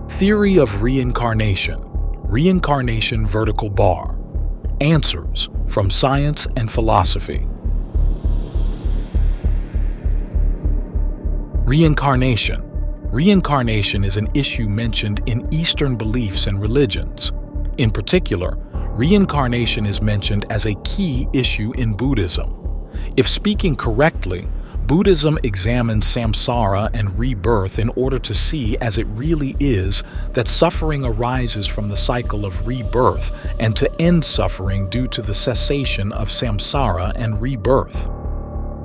Theory of Reincarnation, Reincarnation Vertical Bar. Answers from Science and Philosophy. Reincarnation. Reincarnation is an issue mentioned in Eastern beliefs and religions. In particular, reincarnation is mentioned as a key issue in Buddhism. If speaking correctly, Buddhism examines samsara and rebirth in order to see as it really is that suffering arises from the cycle of rebirth and to end suffering due to the cessation of samsara and rebirth.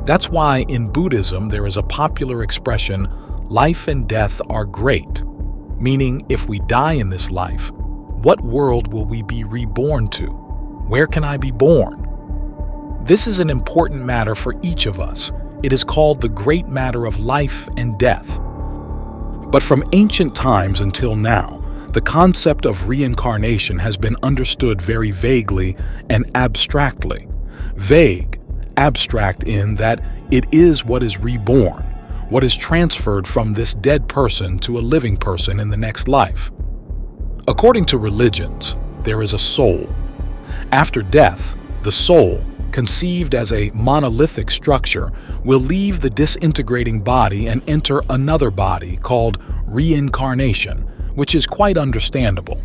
That's why in Buddhism there is a popular expression, life and death are great, meaning if we die in this life, what world will we be reborn to? Where can I be born? This is an important matter for each of us. It is called the great matter of life and death. But from ancient times until now, the concept of reincarnation has been understood very vaguely and abstractly. Vague, abstract in that it is what is reborn, what is transferred from this dead person to a living person in the next life. According to religions, there is a soul. After death, the soul, conceived as a monolithic structure, will leave the disintegrating body and enter another body called reincarnation, which is quite understandable.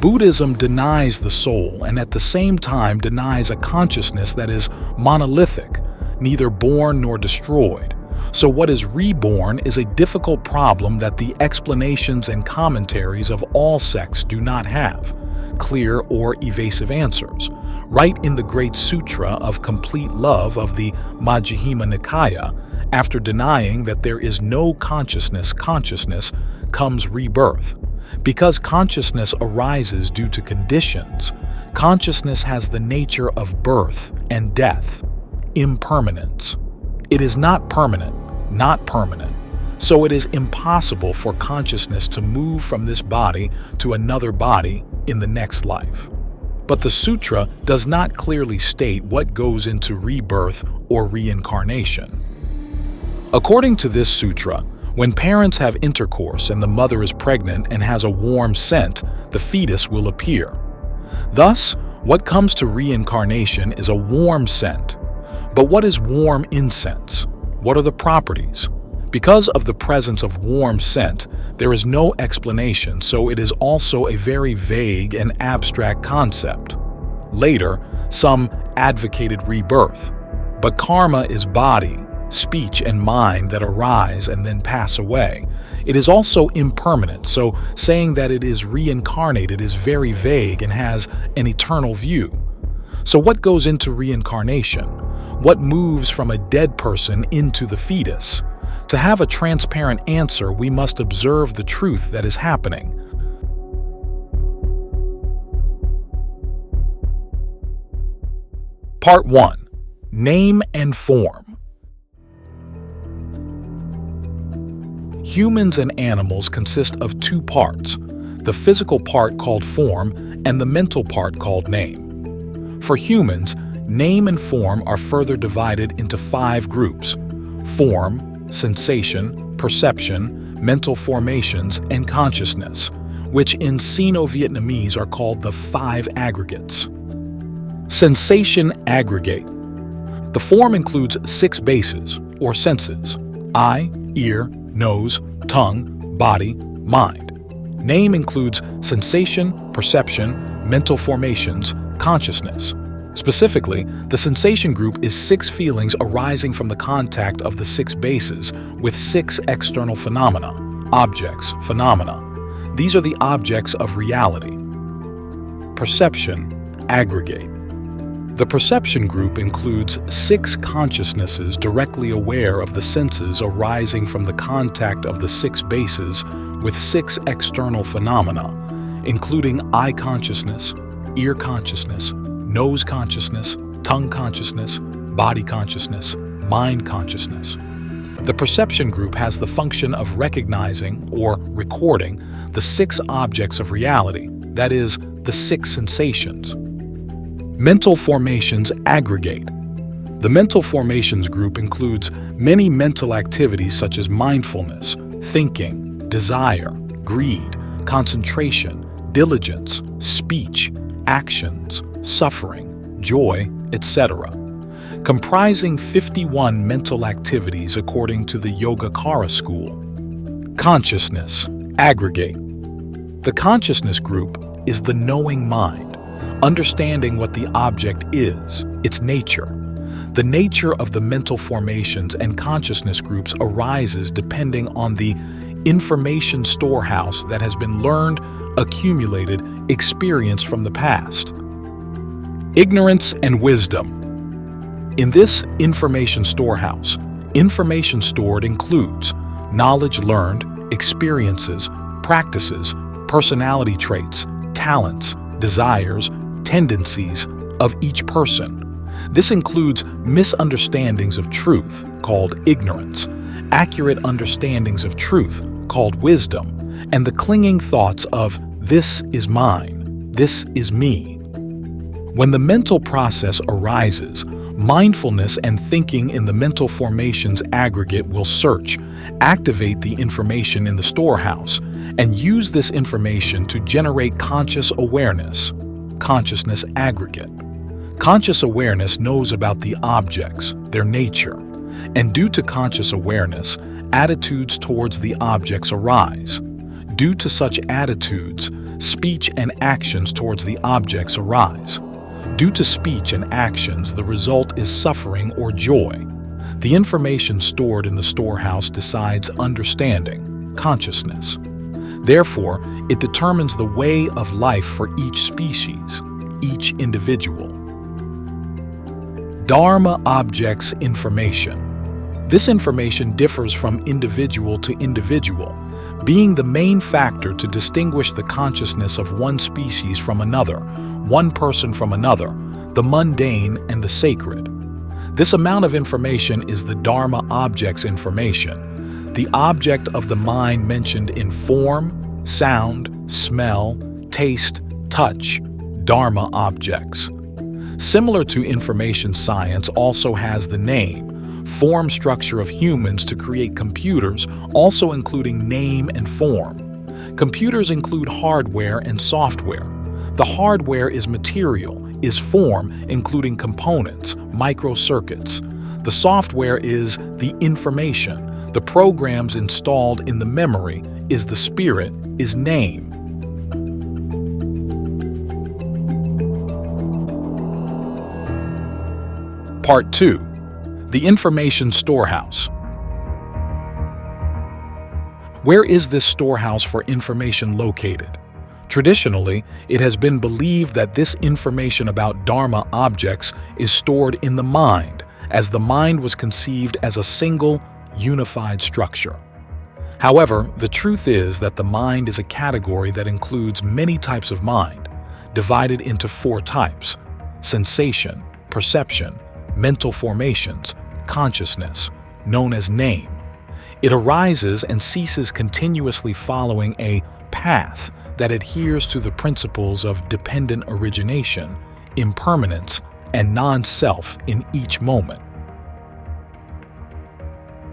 Buddhism denies the soul and at the same time denies a consciousness that is monolithic, neither born nor destroyed. So what is reborn is a difficult problem that the explanations and commentaries of all sects do not have clear or evasive answers. Right in the Great Sutra of Complete Love of the Majjhima Nikaya, after denying that there is no consciousness comes rebirth. Because consciousness arises due to conditions, consciousness has the nature of birth and death, impermanence. It is not permanent, so it is impossible for consciousness to move from this body to another body in the next life. But the sutra does not clearly state what goes into rebirth or reincarnation. According to this sutra, when parents have intercourse and the mother is pregnant and has a warm scent, the fetus will appear. Thus, what comes to reincarnation is a warm scent. But what is warm incense? What are the properties? Because of the presence of warm scent, there is no explanation, so it is also a very vague and abstract concept. Later, some advocated rebirth. But karma is body, speech, and mind that arise and then pass away. It is also impermanent, so saying that it is reincarnated is very vague and has an eternal view. So what goes into reincarnation? What moves from a dead person into the fetus? To have a transparent answer, we must observe the truth that is happening. Part 1. Name and Form. Humans and animals consist of two parts, the physical part called form and the mental part called name. For humans, name and form are further divided into 5 groups: form, sensation, perception, mental formations, and consciousness, which in Sino-Vietnamese are called the 5 aggregates. Sensation aggregate. The form includes 6 bases, or senses: eye, ear, nose, tongue, body, mind. Name includes sensation, perception, mental formations, consciousness. Specifically, the sensation group is 6 feelings arising from the contact of the 6 bases with 6 external phenomena, objects, phenomena. These are the objects of reality. Perception aggregate. The perception group includes 6 consciousnesses directly aware of the senses arising from the contact of the 6 bases with 6 external phenomena, including eye consciousness, ear consciousness, nose consciousness, tongue consciousness, body consciousness, mind consciousness. The perception group has the function of recognizing or recording the 6 objects of reality, that is, the 6 sensations. Mental formations aggregate. The mental formations group includes many mental activities such as mindfulness, thinking, desire, greed, concentration, diligence, speech, actions, suffering, joy, etc., comprising 51 mental activities according to the Yogacara school. Consciousness, aggregate. The consciousness group is the knowing mind, understanding what the object is, its nature. The nature of the mental formations and consciousness groups arises depending on the information storehouse that has been learned, accumulated, experienced from the past. Ignorance and wisdom. In this information storehouse, information stored includes knowledge learned, experiences, practices, personality traits, talents, desires, tendencies of each person. This includes misunderstandings of truth, called ignorance, accurate understandings of truth, called wisdom, and the clinging thoughts of "this is mine," "this is me." When the mental process arises, mindfulness and thinking in the mental formations aggregate will search, activate the information in the storehouse, and use this information to generate conscious awareness, consciousness aggregate. Conscious awareness knows about the objects, their nature, and due to conscious awareness, attitudes towards the objects arise. Due to such attitudes, speech and actions towards the objects arise. Due to speech and actions, the result is suffering or joy. The information stored in the storehouse decides understanding, consciousness. Therefore, it determines the way of life for each species, each individual. Dharma objects information. This information differs from individual to individual, being the main factor to distinguish the consciousness of one species from another, one person from another, the mundane and the sacred. This amount of information is the Dharma objects information, the object of the mind mentioned in form, sound, smell, taste, touch, Dharma objects. Similar to information science also has the name, form structure of humans to create computers, also including name and form. Computers include hardware and software. The hardware is material, is form, including components, microcircuits. The software is the information. The programs installed in the memory is the spirit, is name. Part 2. The information storehouse. Where is this storehouse for information located? Traditionally, it has been believed that this information about Dharma objects is stored in the mind, as the mind was conceived as a single, unified structure. However, the truth is that the mind is a category that includes many types of mind, divided into 4 types: sensation, perception, mental formations, consciousness, known as name. It arises and ceases continuously following a path that adheres to the principles of dependent origination, impermanence, and non-self in each moment.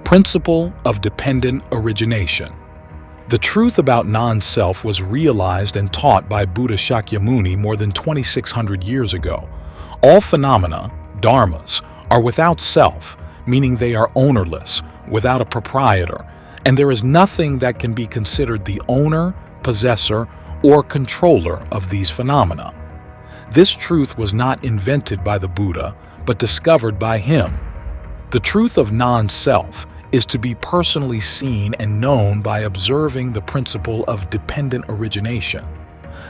Principle of dependent origination. The truth about non-self was realized and taught by Buddha Shakyamuni more than 2,600 years ago. All phenomena, dharmas, are without self, meaning they are ownerless, without a proprietor, and there is nothing that can be considered the owner, possessor, or controller of these phenomena. This truth was not invented by the Buddha, but discovered by him. The truth of non-self is to be personally seen and known by observing the principle of dependent origination.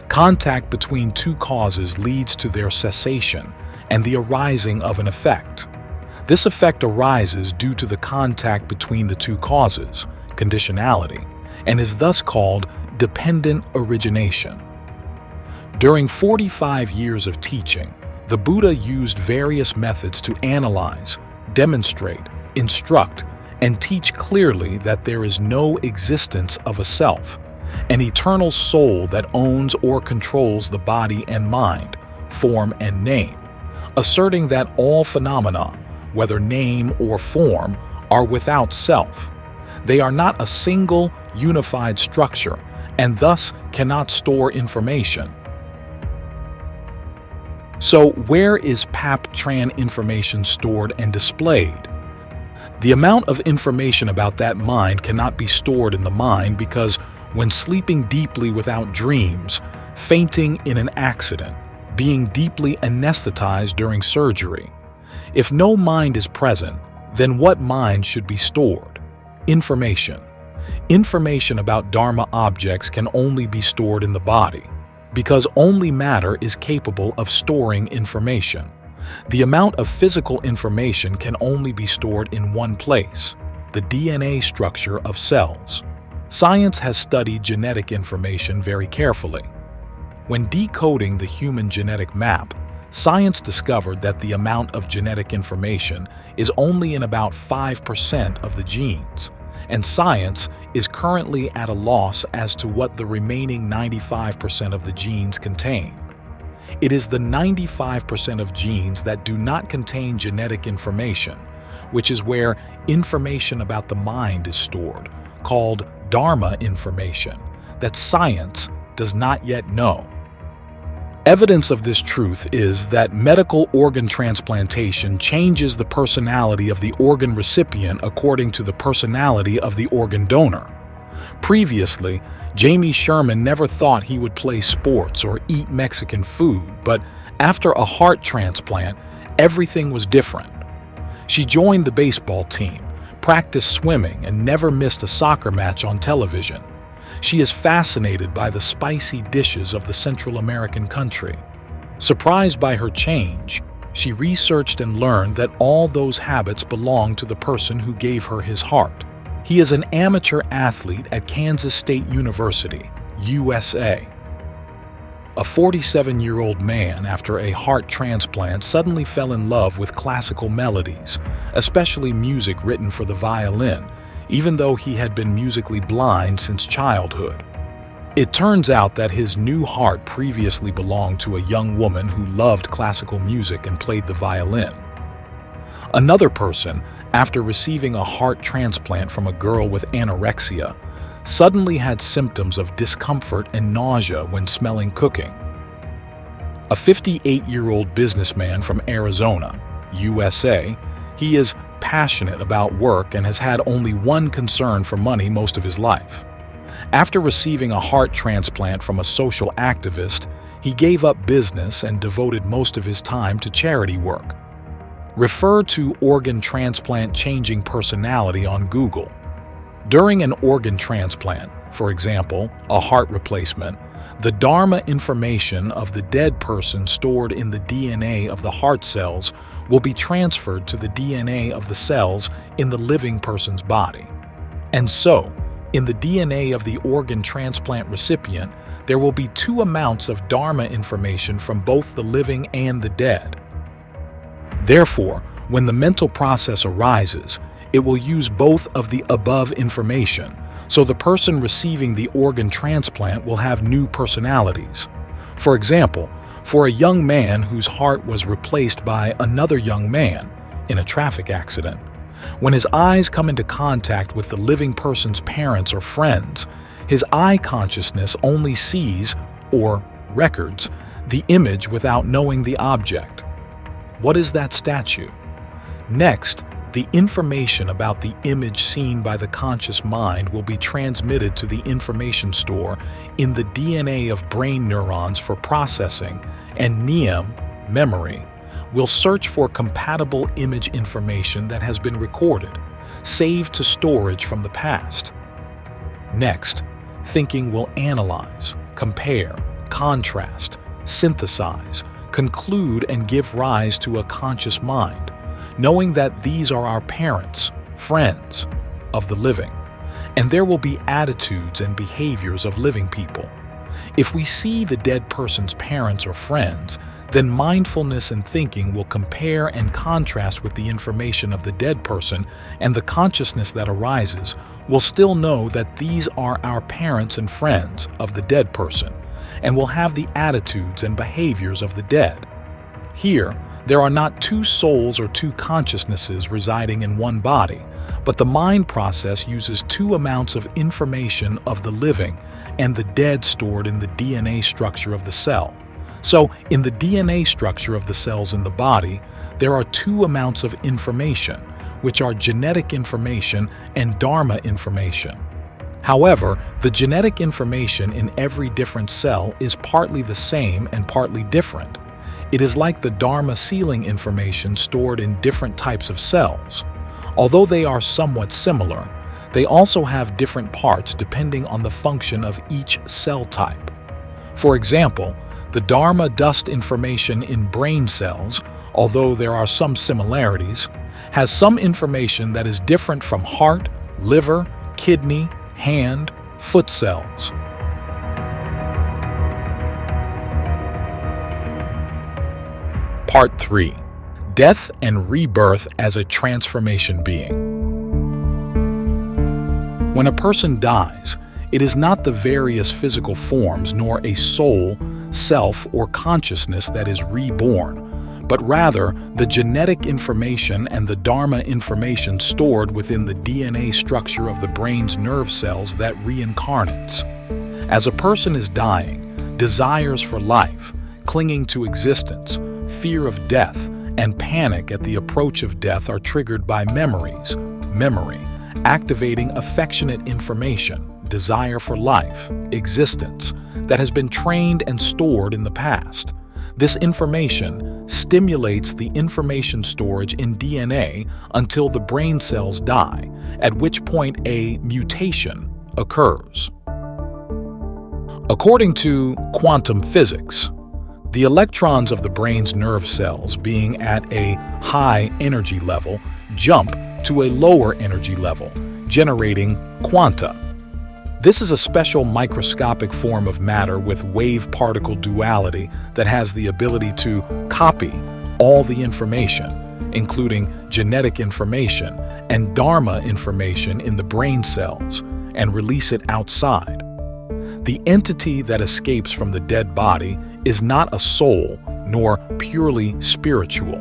Contact between 2 causes leads to their cessation and the arising of an effect. This effect arises due to the contact between the 2 causes, conditionality, and is thus called dependent origination. During 45 years of teaching, the Buddha used various methods to analyze, demonstrate, instruct, and teach clearly that there is no existence of a self, an eternal soul that owns or controls the body and mind, form and name, asserting that all phenomena, whether name or form, are without self. They are not a single, unified structure, and thus cannot store information. So where is PAP-TRAN information stored and displayed? The amount of information about that mind cannot be stored in the mind because when sleeping deeply without dreams, fainting in an accident, being deeply anesthetized during surgery, if no mind is present, then what mind should be stored? Information. Information about Dharma objects can only be stored in the body, because only matter is capable of storing information. The amount of physical information can only be stored in one place, the DNA structure of cells. Science has studied genetic information very carefully. When decoding the human genetic map, science discovered that the amount of genetic information is only in about 5% of the genes, and science is currently at a loss as to what the remaining 95% of the genes contain. It is the 95% of genes that do not contain genetic information, which is where information about the mind is stored, called Dharma information, that science does not yet know. Evidence of this truth is that medical organ transplantation changes the personality of the organ recipient according to the personality of the organ donor. Previously, Jamie Sherman never thought he would play sports or eat Mexican food, but after a heart transplant, everything was different. She joined the baseball team, practiced swimming, and never missed a soccer match on television. She is fascinated by the spicy dishes of the Central American country. Surprised by her change, she researched and learned that all those habits belonged to the person who gave her his heart. He is an amateur athlete at Kansas State University, USA. A 47-year-old man after a heart transplant suddenly fell in love with classical melodies, especially music written for the violin, even though he had been musically blind since childhood. It turns out that his new heart previously belonged to a young woman who loved classical music and played the violin. Another person, after receiving a heart transplant from a girl with anorexia, suddenly had symptoms of discomfort and nausea when smelling cooking. A 58-year-old businessman from Arizona, USA, he is passionate about work and has had only one concern for money most of his life. After receiving a heart transplant from a social activist, he gave up business and devoted most of his time to charity work. Refer to organ transplant changing personality on Google. During an organ transplant, for example, a heart replacement, the Dharma information of the dead person stored in the DNA of the heart cells will be transferred to the DNA of the cells in the living person's body. And so, in the DNA of the organ transplant recipient, there will be two amounts of Dharma information from both the living and the dead. Therefore, when the mental process arises, it will use both of the above information, so the person receiving the organ transplant will have new personalities. For example, for a young man whose heart was replaced by another young man in a traffic accident, when his eyes come into contact with the living person's parents or friends, his eye consciousness only sees, or records, the image without knowing the object. What is that statue? Next, the information about the image seen by the conscious mind will be transmitted to the information store in the DNA of brain neurons for processing, and NIM, memory, will search for compatible image information that has been recorded, saved to storage from the past. Next, thinking will analyze, compare, contrast, synthesize, conclude, and give rise to a conscious mind, knowing that these are our parents, friends of the living, and there will be attitudes and behaviors of living people. If we see the dead person's parents or friends, then mindfulness and thinking will compare and contrast with the information of the dead person, and the consciousness that arises will still know that these are our parents and friends of the dead person, and will have the attitudes and behaviors of the dead. Here, There are not two souls or two consciousnesses residing in one body, but the mind process uses two amounts of information of the living and the dead stored in the DNA structure of the cell. So, in the DNA structure of the cells in the body, there are two amounts of information, which are genetic information and Dharma information. However, the genetic information in every different cell is partly the same and partly different. It is like the Dharma sealing information stored in different types of cells. Although they are somewhat similar, they also have different parts depending on the function of each cell type. For example, the Dharma dust information in brain cells, although there are some similarities, has some information that is different from heart, liver, kidney, hand, foot cells. Part 3. Death and Rebirth as a Transformation Being. When a person dies, it is not the various physical forms nor a soul, self, or consciousness that is reborn, but rather the genetic information and the Dharma information stored within the DNA structure of the brain's nerve cells that reincarnates. As a person is dying, desires for life, clinging to existence, fear of death, and panic at the approach of death are triggered by memory, activating affectionate information, desire for life, existence, that has been trained and stored in the past. This information stimulates the information storage in DNA until the brain cells die, at which point a mutation occurs. According to quantum physics, the electrons of the brain's nerve cells, being at a high energy level, jump to a lower energy level, generating quanta. This is a special microscopic form of matter with wave-particle duality that has the ability to copy all the information, including genetic information and Dharma information in the brain cells, and release it outside. The entity that escapes from the dead body is not a soul nor purely spiritual,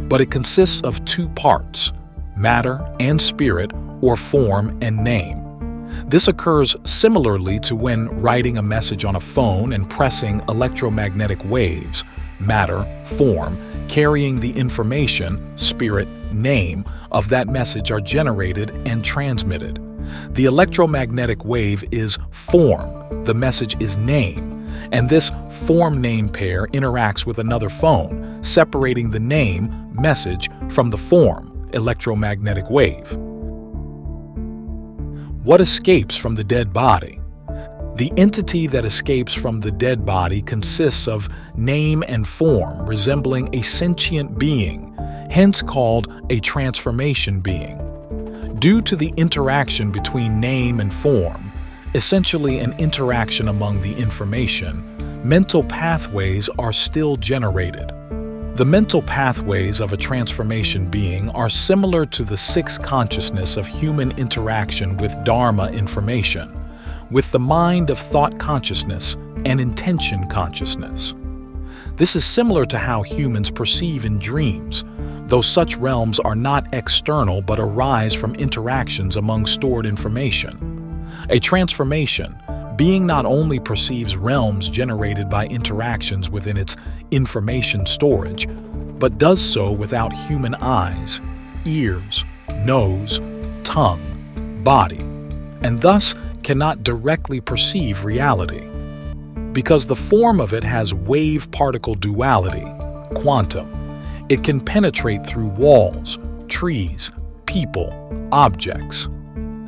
but it consists of two parts, matter and spirit, or form and name. This occurs similarly to when writing a message on a phone and pressing electromagnetic waves, matter, form, carrying the information, spirit, name of that message are generated and transmitted. The electromagnetic wave is form, the message is name, and this form-name pair interacts with another phone, separating the name, message, from the form, electromagnetic wave. What escapes from the dead body? The entity that escapes from the dead body consists of name and form resembling a sentient being, hence called a transformation being. Due to the interaction between name and form, essentially an interaction among the information, mental pathways are still generated. The mental pathways of a transformation being are similar to the sixth consciousness of human interaction with Dharma information, with the mind of thought consciousness and intention consciousness. This is similar to how humans perceive in dreams, though such realms are not external but arise from interactions among stored information. A transformation being not only perceives realms generated by interactions within its information storage, but does so without human eyes, ears, nose, tongue, body, and thus cannot directly perceive reality. Because the form of it has wave-particle duality, quantum, it can penetrate through walls, trees, people, objects.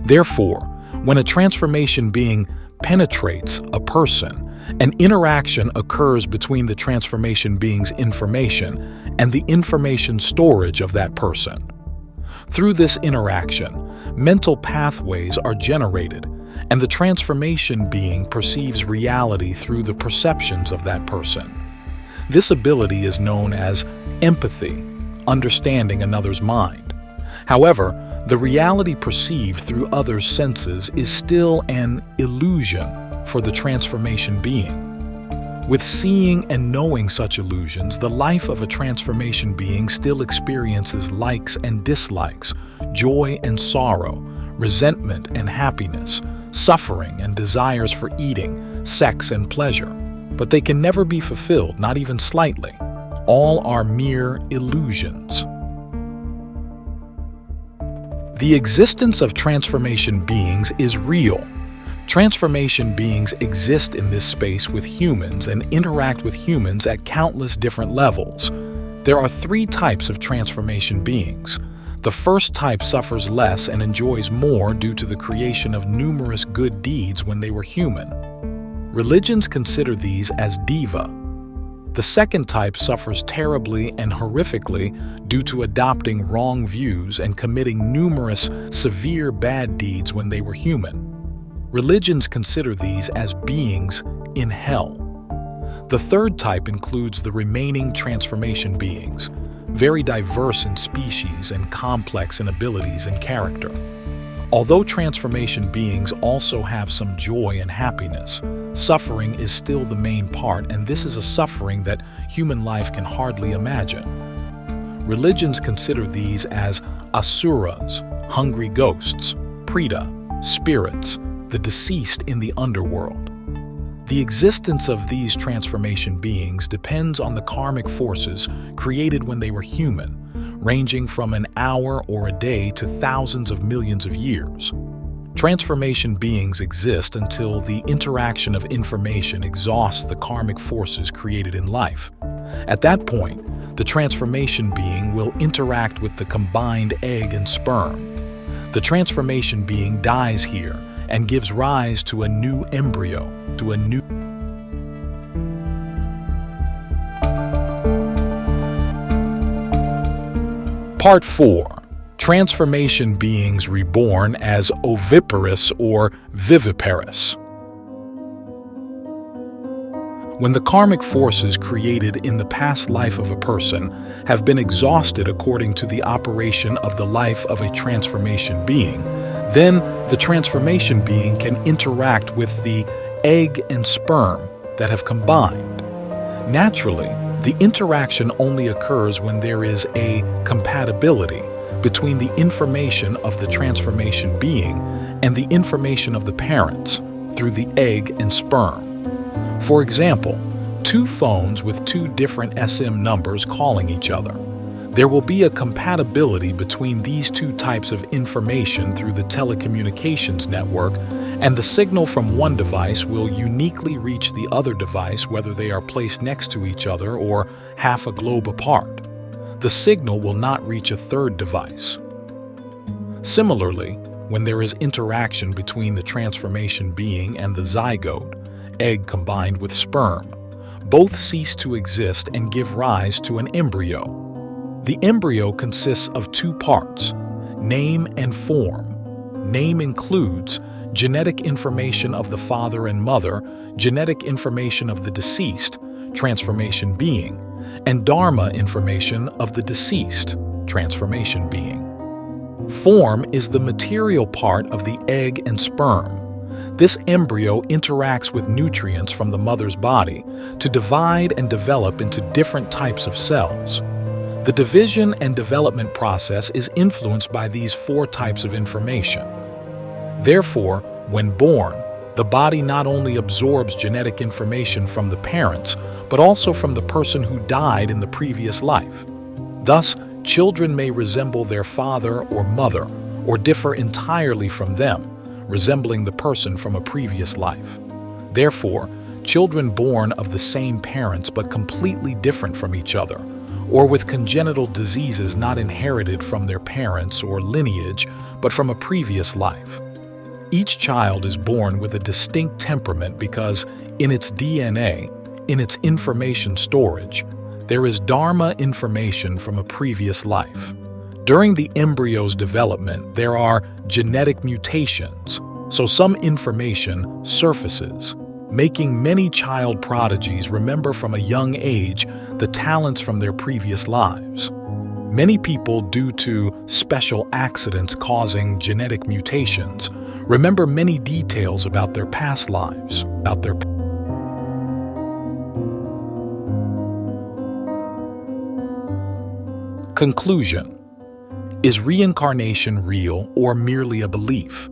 Therefore, when a transformation being penetrates a person, an interaction occurs between the transformation being's information and the information storage of that person. Through this interaction, mental pathways are generated, and the transformation being perceives reality through the perceptions of that person. This ability is known as empathy, understanding another's mind. However, the reality perceived through others' senses is still an illusion for the transformation being. With seeing and knowing such illusions, the life of a transformation being still experiences likes and dislikes, joy and sorrow, resentment and happiness, suffering and desires for eating, sex and pleasure. But they can never be fulfilled, not even slightly. All are mere illusions. The existence of transformation beings is real. Transformation beings exist in this space with humans and interact with humans at countless different levels. There are 3 types of transformation beings. The first type suffers less and enjoys more due to the creation of numerous good deeds when they were human. Religions consider these as deva. The second type suffers terribly and horrifically due to adopting wrong views and committing numerous severe bad deeds when they were human. Religions consider these as beings in hell. The third type includes the remaining transformation beings, very diverse in species and complex in abilities and character. Although transformation beings also have some joy and happiness, suffering is still the main part, and this is a suffering that human life can hardly imagine. Religions consider these as asuras, hungry ghosts, preta, spirits, the deceased in the underworld. The existence of these transformation beings depends on the karmic forces created when they were human, ranging from an hour or a day to thousands of millions of years. Transformation beings exist until the interaction of information exhausts the karmic forces created in life. At that point, the transformation being will interact with the combined egg and sperm. The transformation being dies here and gives rise to a new embryo, to a new Part 4. Transformation beings reborn as oviparous or viviparous. When the karmic forces created in the past life of a person have been exhausted according to the operation of the life of a transformation being, then the transformation being can interact with the egg and sperm that have combined. Naturally, the interaction only occurs when there is a compatibility between the information of the transformation being and the information of the parents through the egg and sperm. For example, 2 phones with 2 different SM numbers calling each other. There will be a compatibility between these 2 types of information through the telecommunications network, and the signal from one device will uniquely reach the other device whether they are placed next to each other or half a globe apart. The signal will not reach a third device. Similarly, when there is interaction between the transformation being and the zygote, egg combined with sperm, both cease to exist and give rise to an embryo. The embryo consists of 2 parts, name and form. Name includes genetic information of the father and mother, genetic information of the deceased, transformation being, and dharma information of the deceased, transformation being. Form is the material part of the egg and sperm. This embryo interacts with nutrients from the mother's body to divide and develop into different types of cells. The division and development process is influenced by these 4 types of information. Therefore, when born, the body not only absorbs genetic information from the parents, but also from the person who died in the previous life. Thus, children may resemble their father or mother, or differ entirely from them, resembling the person from a previous life. Therefore, children born of the same parents but completely different from each other, or with congenital diseases not inherited from their parents or lineage, but from a previous life. Each child is born with a distinct temperament because, in its DNA, in its information storage, there is dharma information from a previous life. During the embryo's development, there are genetic mutations, so some information surfaces, making many child prodigies remember from a young age the talents from their previous lives. Many people, due to special accidents causing genetic mutations, remember many details about their past lives, Conclusion: is reincarnation real or merely a belief?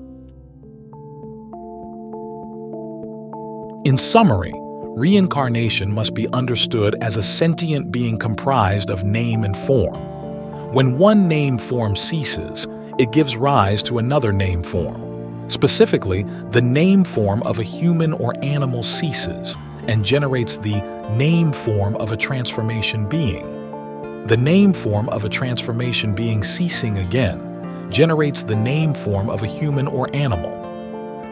In summary, reincarnation must be understood as a sentient being comprised of name and form. When one name form ceases, it gives rise to another name form. Specifically, the name form of a human or animal ceases and generates the name form of a transformation being. The name form of a transformation being ceasing again generates the name form of a human or animal.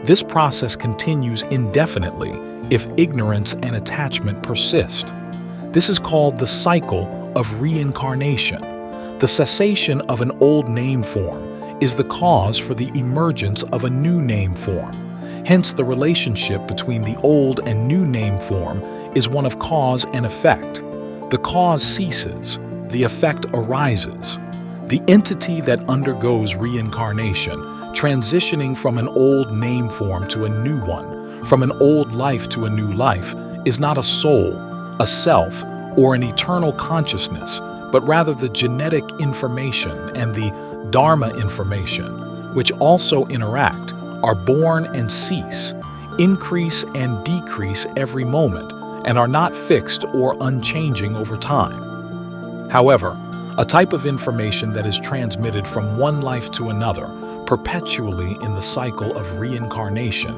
This process continues indefinitely if ignorance and attachment persist. This is called the cycle of reincarnation. The cessation of an old name form is the cause for the emergence of a new name form. Hence, the relationship between the old and new name form is one of cause and effect. The cause ceases, the effect arises. The entity that undergoes reincarnation, transitioning from an old name form to a new one, from an old life to a new life, is not a soul, a self, or an eternal consciousness, but rather the genetic information and the Dharma information, which also interact, are born and cease, increase and decrease every moment, and are not fixed or unchanging over time. However, a type of information that is transmitted from one life to another, perpetually in the cycle of reincarnation,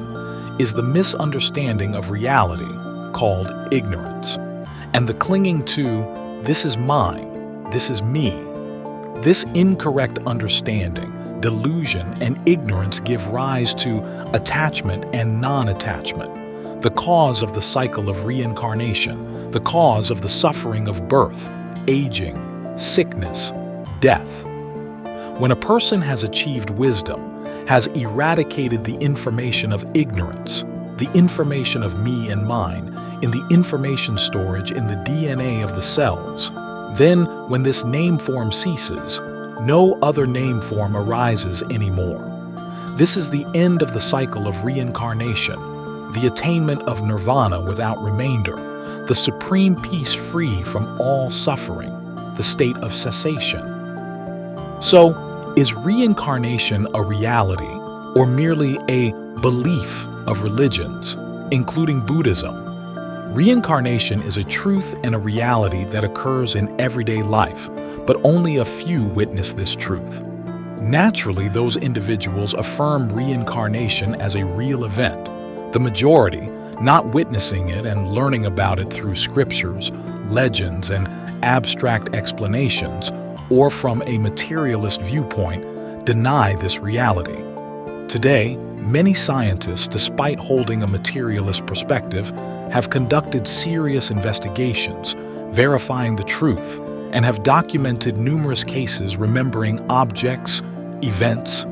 is the misunderstanding of reality, called ignorance, and the clinging to, "This is mine, this is me." This incorrect understanding, delusion, and ignorance give rise to attachment and non-attachment, the cause of the cycle of reincarnation, the cause of the suffering of birth, aging, sickness, death. When a person has achieved wisdom, has eradicated the information of ignorance, the information of me and mine, in the information storage in the DNA of the cells, then when this name form ceases, no other name form arises anymore. This is the end of the cycle of reincarnation, the attainment of nirvana without remainder, the supreme peace free from all suffering, the state of cessation. So, is reincarnation a reality or merely a belief of religions, including Buddhism? Reincarnation is a truth and a reality that occurs in everyday life, but only a few witness this truth. Naturally, those individuals affirm reincarnation as a real event. The majority, not witnessing it and learning about it through scriptures, legends, and abstract explanations, or from a materialist viewpoint, deny this reality. Today, many scientists, despite holding a materialist perspective, have conducted serious investigations, verifying the truth, and have documented numerous cases remembering objects, events,